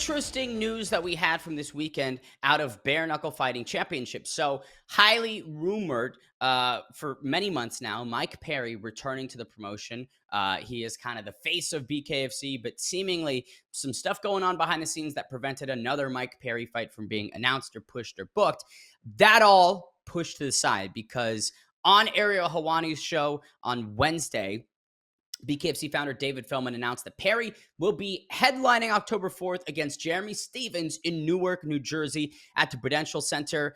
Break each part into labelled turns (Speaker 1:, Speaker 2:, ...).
Speaker 1: interesting news that we had from this weekend out of Bare Knuckle Fighting Championship. So, highly rumored for many months now, Mike Perry returning to the promotion. He is kind of the face of BKFC, but seemingly some stuff going on behind the scenes that prevented another Mike Perry fight from being announced or pushed or booked. That all pushed to the side because on Ariel Hawani's show on Wednesday, BKFC founder David Feldman announced that Perry will be headlining October 4th against Jeremy Stevens in Newark, New Jersey at the Prudential Center.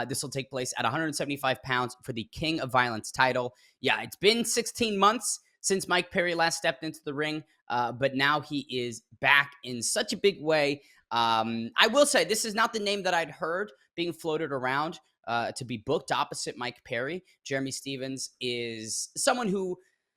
Speaker 1: This will take place at 175 pounds for the King of Violence title. Yeah, it's been 16 months since Mike Perry last stepped into the ring, but now he is back in such a big way. I will say this is not the name that I'd heard being floated around to be booked opposite Mike Perry. Jeremy Stevens is someone who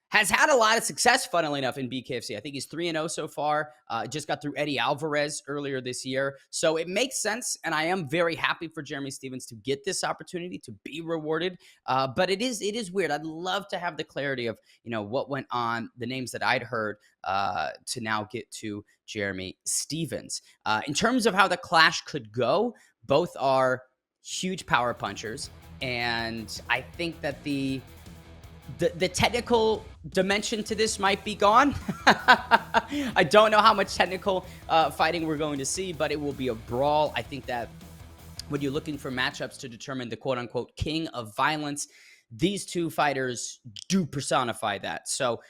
Speaker 1: has had a lot of success, funnily enough, in BKFC. I think he's 3-0 so far. Just got through Eddie Alvarez earlier this year. So it makes sense, and I am very happy for Jeremy Stevens to get this opportunity to be rewarded. But it is weird. I'd love to have the clarity of, what went on, the names that I'd heard to now get to Jeremy Stevens. In terms of how the clash could go, both are huge power punchers, and I think that the technical dimension to this might be gone. I don't know how much technical fighting we're going to see, but it will be a brawl. I think that when you're looking for matchups to determine the quote-unquote king of violence, these two fighters do personify that. So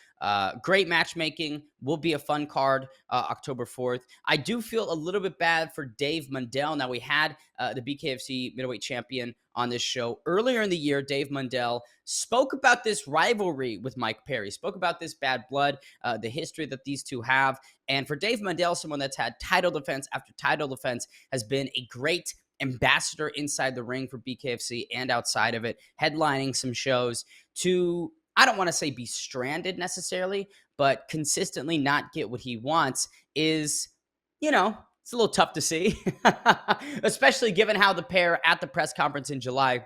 Speaker 1: great matchmaking. Will be a fun card October 4th. I do feel a little bit bad for Dave Mundell. Now, we had the BKFC middleweight champion on this show earlier in the year. Dave Mundell spoke about this rivalry with Mike Perry, spoke about this bad blood, the history that these two have. And for Dave Mundell, someone that's had title defense after title defense, has been a great ambassador inside the ring for BKFC and outside of it, headlining some shows to, I don't want to say be stranded necessarily, but consistently not get what he wants is, it's a little tough to see, especially given how the pair at the press conference in July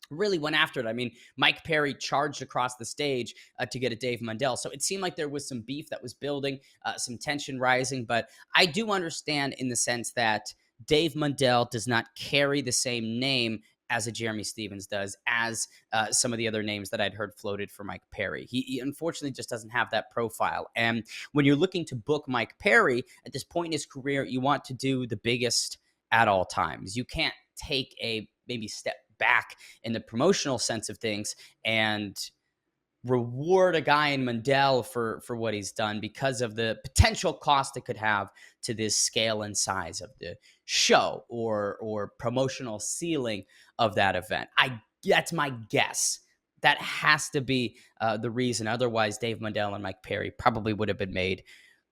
Speaker 1: really went after it. I mean, Mike Perry charged across the stage to get at Dave Mundell. So it seemed like there was some beef that was building, some tension rising. But I do understand in the sense that Dave Mundell does not carry the same name as a Jeremy Stevens does, as some of the other names that I'd heard floated for Mike Perry. He unfortunately just doesn't have that profile. And when you're looking to book Mike Perry at this point in his career, you want to do the biggest at all times. You can't take a maybe step back in the promotional sense of things and reward a guy in Mundell for what he's done because of the potential cost it could have to this scale and size of the show or promotional ceiling of that event. That's my guess. That has to be the reason. Otherwise, Dave Mundell and Mike Perry probably would have been made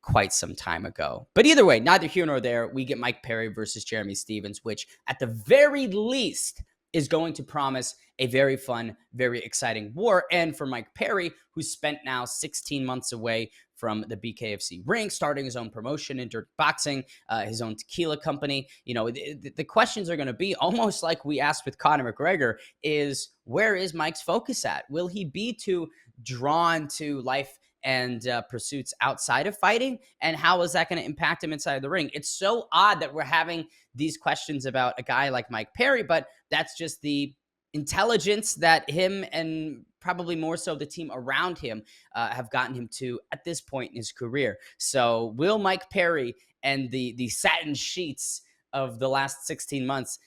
Speaker 1: quite some time ago. But either way, neither here nor there. We get Mike Perry versus Jeremy Stevens, which at the very least is going to promise a very fun, very exciting war. And for Mike Perry, who's spent now 16 months away from the BKFC ring, starting his own promotion in dirt boxing, his own tequila company, the questions are going to be almost like we asked with Conor McGregor is, where is Mike's focus at? Will he be too drawn to life and pursuits outside of fighting? And how is that going to impact him inside the ring? It's so odd that we're having these questions about a guy like Mike Perry, but that's just the intelligence that him and probably more so the team around him have gotten him to at this point in his career. So will Mike Perry and the satin sheets of the last 16 months,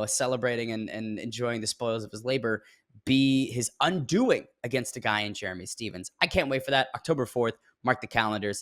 Speaker 1: celebrating and enjoying the spoils of his labor, be his undoing against a guy in Jeremy Stevens? I can't wait for that. October 4th, mark the calendars.